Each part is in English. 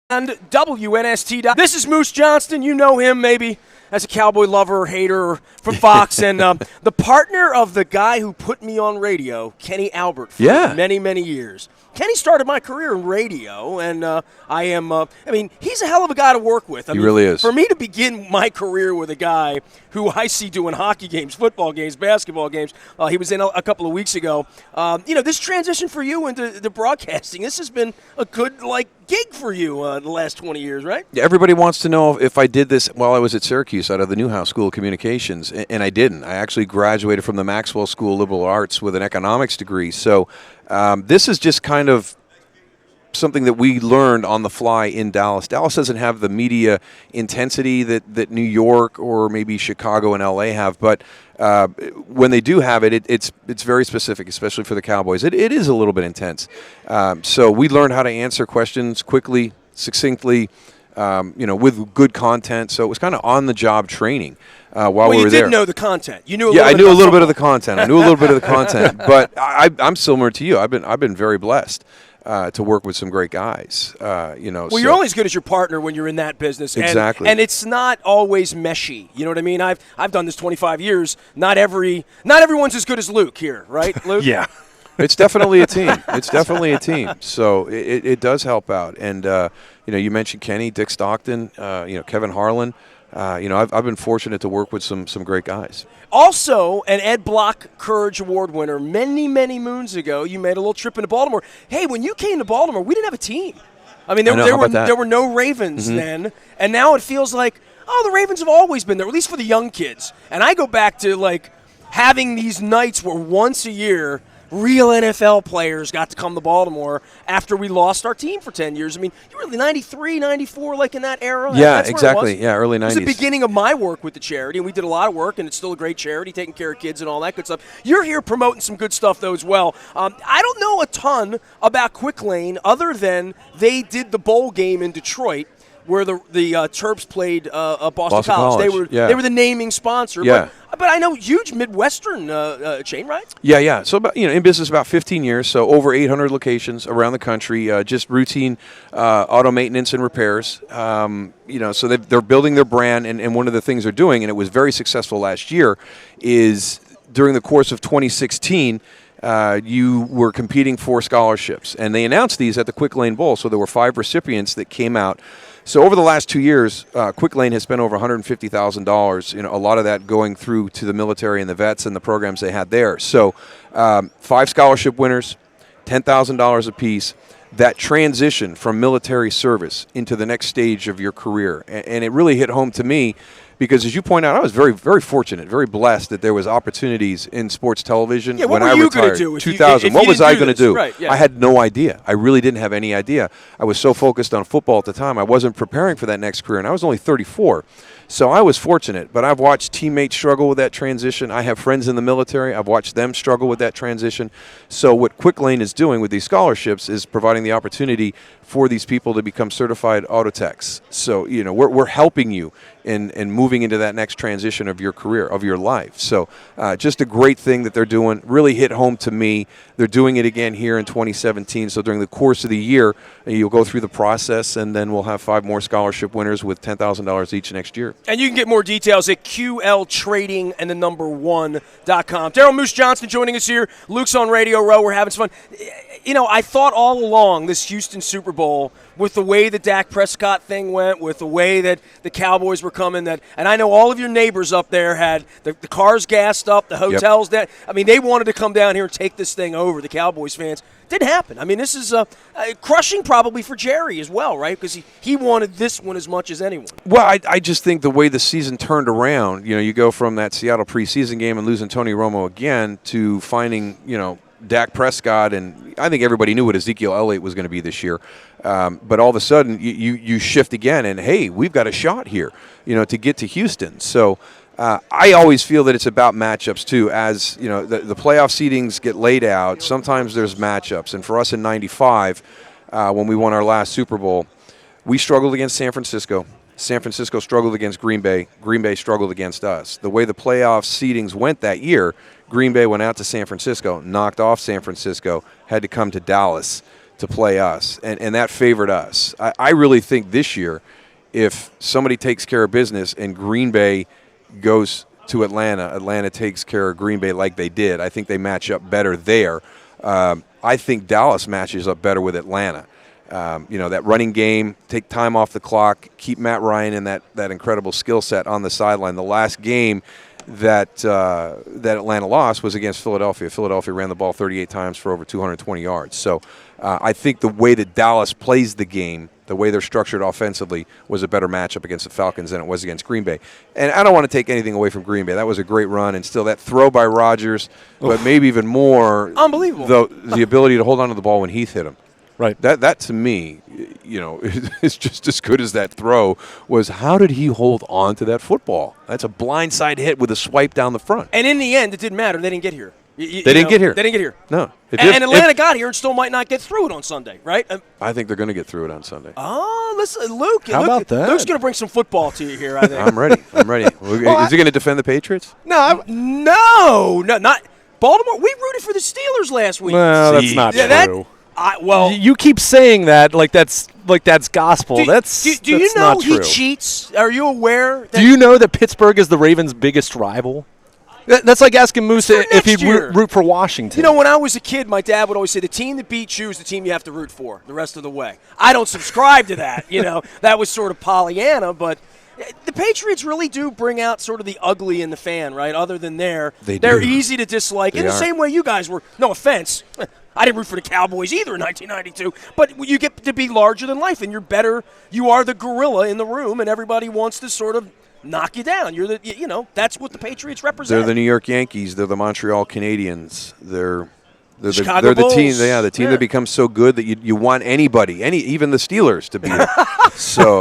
and WNST. This is Moose Johnston. You know him maybe as a Cowboy lover or hater from Fox, and the partner of the guy who put me on radio, Kenny Albert, for many, many years. Kenny started my career in radio, and he's a hell of a guy to work with. He really is. For me to begin my career with a guy who I see doing hockey games, football games, basketball games, he was in a couple of weeks ago. This transition for you into the broadcasting, this has been a good, gig for you the last 20 years, right? Yeah, everybody wants to know if I did this while I was at Syracuse out of the Newhouse School of Communications, and I didn't. I actually graduated from the Maxwell School of Liberal Arts with an economics degree, so this is just kind of something that we learned on the fly in Dallas. Dallas doesn't have the media intensity that New York or maybe Chicago and LA have, but when they do have it, it's very specific, especially for the Cowboys. It is a little bit intense. So we learned how to answer questions quickly, succinctly, with good content. So it was kind of on-the-job training while we were there. You did know the content. You knew I knew a little bit of the content. But I'm similar to you. I've been very blessed to work with some great guys. Well, you're only as good as your partner when you're in that business. Exactly. And it's not always meshy. You know what I mean? I've done this 25 years. Not everyone's as good as Luke here, right, Luke? Yeah. It's definitely a team. So it does help out. And, you mentioned Kenny, Dick Stockton, Kevin Harlan. I've been fortunate to work with some great guys. Also, an Ed Block Courage Award winner many, many moons ago, you made a little trip into Baltimore. Hey, when you came to Baltimore, we didn't have a team. I mean, there were no Ravens then, and now it feels like, the Ravens have always been there, at least for the young kids. And I go back to, having these nights where once a year real NFL players got to come to Baltimore after we lost our team for 10 years. I mean, you were 93, 94, in that era? Yeah, exactly. Yeah, early 90s. It was the beginning of my work with the charity, and we did a lot of work, and it's still a great charity, taking care of kids and all that good stuff. You're here promoting some good stuff, though, as well. I don't know a ton about Quick Lane other than they did the bowl game in Detroit where the Terps played Boston College. They were the naming sponsor. Yeah. But I know huge Midwestern chain, right? Yeah. So in business about 15 years, so over 800 locations around the country, just routine auto maintenance and repairs. So they're building their brand, and one of the things they're doing, and it was very successful last year, is during the course of 2016. You were competing for scholarships, and they announced these at the Quick Lane Bowl. So there were 5 recipients that came out. So over the last 2 years, Quick Lane has spent over $150,000. A lot of that going through to the military and the vets and the programs they had there. So 5 scholarship winners, $10,000 apiece. That transition from military service into the next stage of your career, and it really hit home to me. Because, as you point out, I was very, very fortunate, very blessed that there was opportunities in sports television when I retired. What were you going to do? 2000. What was I going to do? Right, yeah. I had no idea. I really didn't have any idea. I was so focused on football at the time, I wasn't preparing for that next career, and I was only 34. So I was fortunate, but I've watched teammates struggle with that transition. I have friends in the military. I've watched them struggle with that transition. So what Quick Lane is doing with these scholarships is providing the opportunity for these people to become certified auto techs. So, we're helping you in moving into that next transition of your career, of your life. So just a great thing that they're doing. Really hit home to me. They're doing it again here in 2017. So during the course of the year, you'll go through the process, and then we'll have 5 more scholarship winners with $10,000 each next year. And you can get more details at QLTrading1.com. Daryl Moose Johnston joining us here. Luke's on Radio Row. We're having some fun. I thought all along this Houston Super Bowl, with the way the Dak Prescott thing went, with the way that the Cowboys were coming, and I know all of your neighbors up there had the cars gassed up, the hotels down. I mean, they wanted to come down here and take this thing over, the Cowboys fans. Didn't happen. I mean, this is crushing probably for Jerry as well, right? Because he wanted this one as much as anyone. Well, I just think the way the season turned around, you go from that Seattle preseason game and losing Tony Romo again to finding, Dak Prescott, and I think everybody knew what Ezekiel Elliott was going to be this year. But all of a sudden, you shift again, and hey, we've got a shot here, to get to Houston. So I always feel that it's about matchups too. As the playoff seedings get laid out, sometimes there's matchups. And for us in '95, when we won our last Super Bowl, we struggled against San Francisco. San Francisco struggled against Green Bay. Green Bay struggled against us. The way the playoff seedings went that year, Green Bay went out to San Francisco, knocked off San Francisco, had to come to Dallas to play us, and that favored us. I really think this year, if somebody takes care of business and Green Bay goes to Atlanta takes care of Green Bay like they did, I think they match up better there. I think Dallas matches up better with Atlanta. That running game, take time off the clock, keep Matt Ryan and that incredible skill set on the sideline. The last game that Atlanta lost was against Philadelphia. Philadelphia ran the ball 38 times for over 220 yards. So I think the way that Dallas plays the game, the way they're structured offensively, was a better matchup against the Falcons than it was against Green Bay. And I don't want to take anything away from Green Bay. That was a great run, and still that throw by Rodgers, but maybe even more, unbelievable, the ability to hold on to the ball when Heath hit him. Right. That to me, is just as good as that throw was. How did he hold on to that football? That's a blindside hit with a swipe down the front. And in the end, it didn't matter. They didn't get here. They didn't get here. They didn't get here. No. And Atlanta got here and still might not get through it on Sunday, right? I think they're going to get through it on Sunday. Oh, listen, Luke. How about that? Luke's going to bring some football to you here, I think. I'm ready. Is he going to defend the Patriots? No, not Baltimore. We rooted for the Steelers last week. Well, that's not true. You keep saying that like that's gospel. Do you know he cheats? Are you aware? Do you know that Pittsburgh is the Ravens' biggest rival? That's like asking Moose if he'd root for Washington. You know, when I was a kid, my dad would always say, the team that beats you is the team you have to root for the rest of the way. I don't subscribe to that. That was sort of Pollyanna, but the Patriots really do bring out sort of the ugly in the fan, right? Other than they're easy to dislike. In the same way you guys were, no offense, I didn't root for the Cowboys either in 1992, but you get to be larger than life, and you're better. You are the gorilla in the room, and everybody wants to sort of knock you down. That's what the Patriots represent. They're the New York Yankees. They're the Montreal Canadiens. They're the Bulls. team. The team that becomes so good that you want anybody, even the Steelers, to beat it. So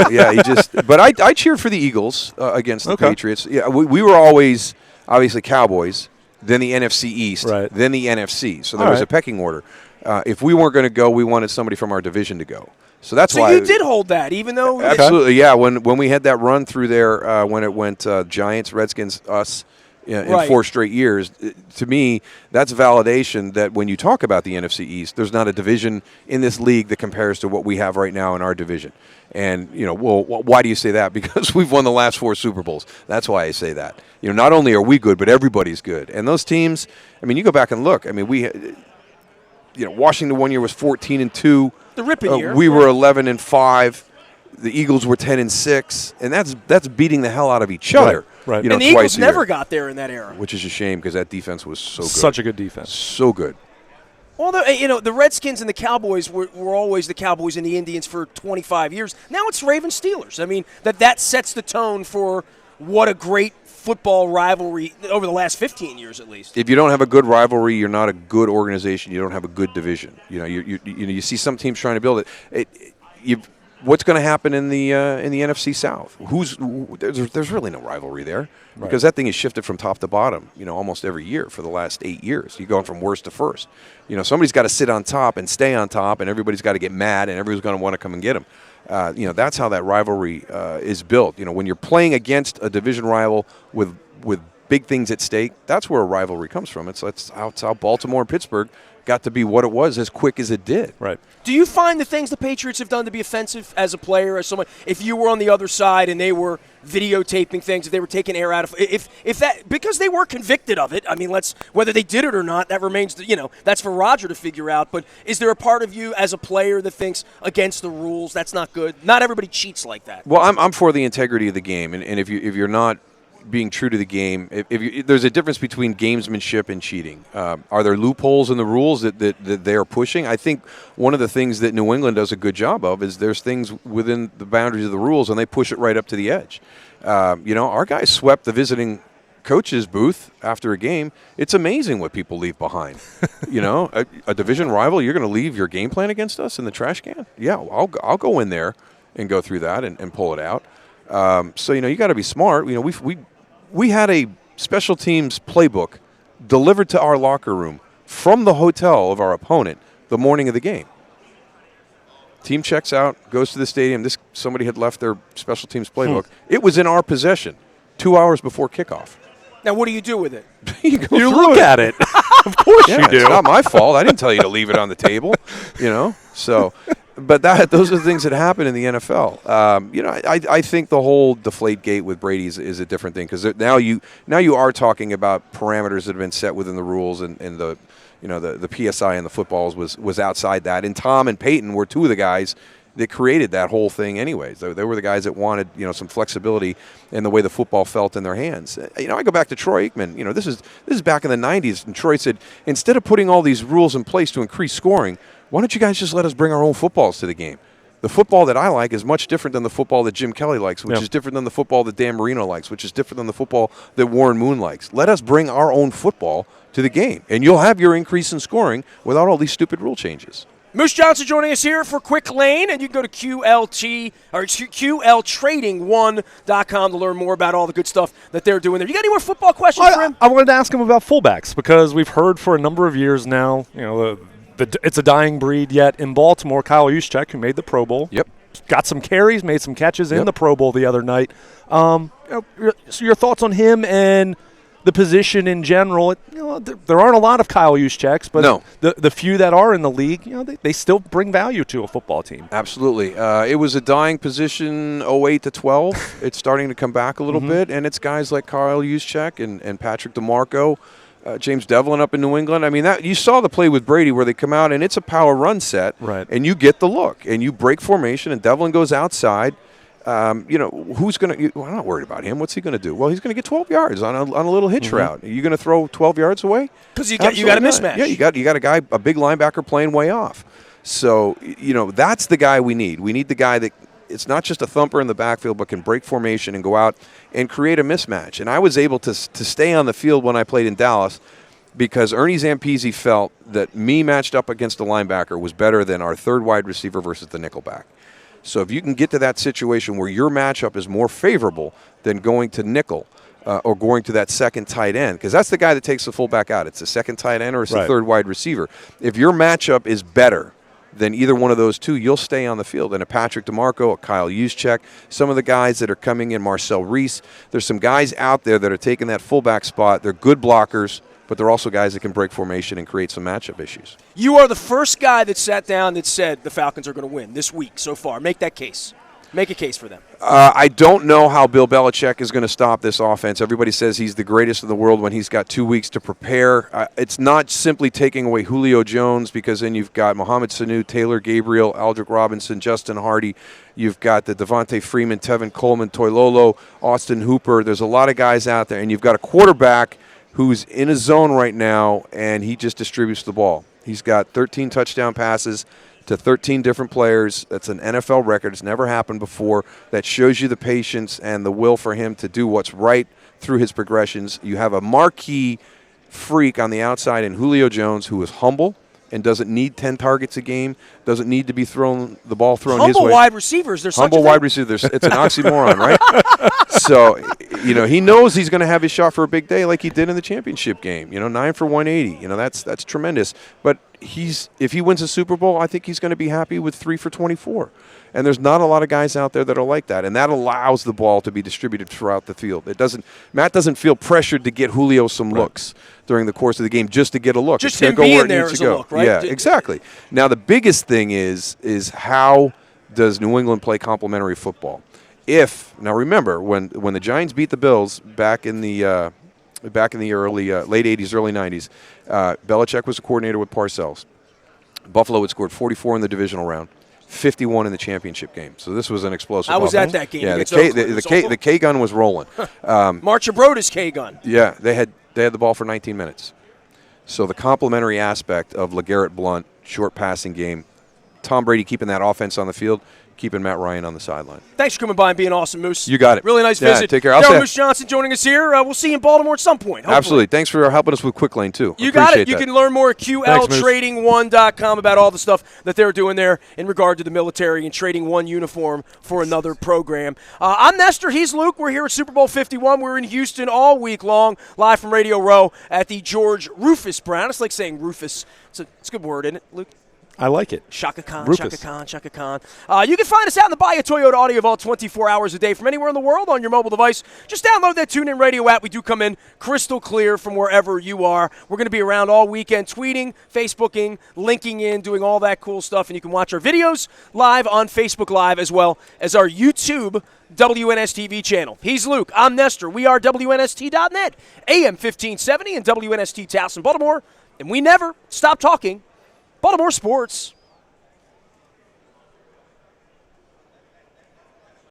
But I cheered for the Eagles against the Patriots. Yeah, we were always obviously Cowboys, then the NFC East, then the NFC. So there was a pecking order. If we weren't going to go, we wanted somebody from our division to go. So that's why you did hold that, even though absolutely, yeah. When we had that run through there, when it went Giants, Redskins, us in 4 straight years, to me, that's validation that when you talk about the NFC East, there's not a division in this league that compares to what we have right now in our division. And why do you say that? Because we've won the last 4 Super Bowls. That's why I say that. Not only are we good, but everybody's good. And those teams, you go back and look. Washington one year was 14-2. The ripping year. We were 11-5. The Eagles were 10-6, and that's beating the hell out of each other. Right. And the Eagles never got there in that era, which is a shame because that defense was so good. Such a good defense. So good. Well, the Redskins and the Cowboys were always the Cowboys and the Indians for 25 years. Now it's Ravens Steelers. That sets the tone for what a great football rivalry over the last 15 years at least. If you don't have a good rivalry, you're not a good organization. You don't have a good division. You see some teams trying to build it. What's going to happen in the NFC South? There's really no rivalry there because that thing is shifted from top to bottom. Almost every year for the last 8 years. You're going from worst to first. Somebody's got to sit on top and stay on top, and everybody's got to get mad, and everybody's going to want to come and get them. That's how that rivalry is built. When you're playing against a division rival with big things at stake, that's where a rivalry comes from. It's how Baltimore and Pittsburgh got to be what it was as quick as it did. Right. Do you find the things the Patriots have done to be offensive as a player, as someone, if you were on the other side and they were videotaping things, if they were taking air out of, if that, because they were convicted of it, whether they did it or not, that remains, that's for Roger to figure out, but is there a part of you as a player that thinks against the rules, that's not good? Not everybody cheats like that. Well, I'm for the integrity of the game, and if you're not being true to the game, there's a difference between gamesmanship and cheating. Are there loopholes in the rules that they are pushing? I think one of the things that New England does a good job of is there's things within the boundaries of the rules, and they push it right up to the edge. Our guys swept the visiting coach's booth after a game. It's amazing what people leave behind. A division rival, you're going to leave your game plan against us in the trash can? Yeah, I'll go in there and go through that and pull it out. So you got to be smart. We had a special teams playbook delivered to our locker room from the hotel of our opponent the morning of the game. Team checks out, goes to the stadium. Somebody had left their special teams playbook. It was in our possession 2 hours before kickoff. Now, what do you do with it? You look at it. Of course you do. It's not my fault. I didn't tell you to leave it on the table, So, but those are the things that happen in the NFL. I think the whole deflate gate with Brady is a different thing because now you are talking about parameters that have been set within the rules and the PSI in the footballs was outside that. And Tom and Peyton were two of the guys that created that whole thing anyways. They were the guys that wanted, some flexibility in the way the football felt in their hands. I go back to Troy Aikman. This is back in the 90s, and Troy said, instead of putting all these rules in place to increase scoring, why don't you guys just let us bring our own footballs to the game? The football that I like is much different than the football that Jim Kelly likes, which is different than the football that Dan Marino likes, which is different than the football that Warren Moon likes. Let us bring our own football to the game, and you'll have your increase in scoring without all these stupid rule changes. Moose Johnson joining us here for Quick Lane, and you can go to QLTrading1.com to learn more about all the good stuff that they're doing there. You got any more football questions for him? I wanted to ask him about fullbacks because we've heard for a number of years now, it's a dying breed yet. In Baltimore, Kyle Juszczyk, who made the Pro Bowl, got some carries, made some catches in the Pro Bowl the other night. So your thoughts on him and the position in general? There aren't a lot of Kyle Juszczyks, but the few that are in the league, they still bring value to a football team. Absolutely. It was a dying position 08 to 12. It's starting to come back a little bit, and it's guys like Kyle Juszczyk and Patrick DeMarco, James Devlin up in New England. I mean, you saw the play with Brady where they come out, and it's a power run set, and you get the look, and you break formation, and Devlin goes outside. Who's going to – I'm not worried about him. What's he going to do? Well, he's going to get 12 yards on a little hitch route. Are you going to throw 12 yards away? Because you got a mismatch. Yeah, you got a big linebacker playing way off. So, that's the guy we need. We need the guy that it's not just a thumper in the backfield but can break formation and go out and create a mismatch. And I was able to stay on the field when I played in Dallas because Ernie Zampese felt that me matched up against a linebacker was better than our third wide receiver versus the nickelback. So if you can get to that situation where your matchup is more favorable than going to nickel or going to that second tight end, because that's the guy that takes the fullback out. It's the second tight end or it's the third wide receiver. If your matchup is better than either one of those two, you'll stay on the field. And a Patrick DeMarco, a Kyle Juszczyk, some of the guys that are coming in, Marcel Reese, there's some guys out there that are taking that fullback spot. They're good blockers, but they're also guys that can break formation and create some matchup issues. You are the first guy that sat down that said the Falcons are going to win this week so far. Make that case. Make a case for them. I don't know how Bill Belichick is going to stop this offense. Everybody says he's the greatest in the world when he's got 2 weeks to prepare. It's not simply taking away Julio Jones because then you've got Mohamed Sanu, Taylor Gabriel, Aldrick Robinson, Justin Hardy. You've got the Devontae Freeman, Tevin Coleman, Toilolo, Austin Hooper. There's a lot of guys out there. And you've got a quarterback who's in a zone right now, and he just distributes the ball. He's got 13 touchdown passes to 13 different players. That's an NFL record. It's never happened before. That shows you the patience and the will for him to do what's right through his progressions. You have a marquee freak on the outside in Julio Jones who is humble and doesn't need 10 targets a game, doesn't need to be the ball thrown his way. Humble wide receivers. There's humble wide receivers. It's an oxymoron, right? So, he knows he's going to have his shot for a big day like he did in the championship game. 9 for 180. That's tremendous. But if he wins a Super Bowl, I think he's going to be happy with 3 for 24. And there's not a lot of guys out there that are like that. And that allows the ball to be distributed throughout the field. Matt doesn't feel pressured to get Julio some looks during the course of the game just to get a look. Just him being there is a look, right? Yeah, exactly. Now, the biggest thing is how does New England play complementary football? Now remember, when the Giants beat the Bills back in the early late 80s, early 90s, Belichick was a coordinator with Parcells. Buffalo had scored 44 in the divisional round, 51 in the championship game. So this was an explosive offense. I was at that game. Yeah, the K gun was rolling. March Abroda's K gun. Yeah, they had the ball for 19 minutes. So the complementary aspect of LeGarrette Blount, short passing game, Tom Brady keeping that offense on the field, keeping Matt Ryan on the sideline. Thanks for coming by and being awesome, Moose. You got it. Really nice visit. Take care. Daryl Moose Johnson joining us here. We'll see you in Baltimore at some point. Hopefully. Absolutely. Thanks for helping us with Quick Lane, too. You got it. You can learn more at QLTrading1.com about all the stuff that they're doing there in regard to the military and trading one uniform for another program. I'm Nestor. He's Luke. We're here at Super Bowl 51. We're in Houston all week long, live from Radio Row at the George Rufus Brown. It's like saying Rufus. It's a good word, isn't it, Luke? I like it. Shaka Khan, Rufus. Shaka Khan, Shaka Khan. You can find us out in the Buy a Toyota Audio Vault 24 hours a day from anywhere in the world on your mobile device. Just download that TuneIn Radio app. We do come in crystal clear from wherever you are. We're going to be around all weekend tweeting, Facebooking, linking in, doing all that cool stuff. And you can watch our videos live on Facebook Live as well as our YouTube WNSTV channel. He's Luke. I'm Nestor. We are WNST.net, AM 1570 and WNST Towson, Baltimore. And we never stop talking Baltimore sports.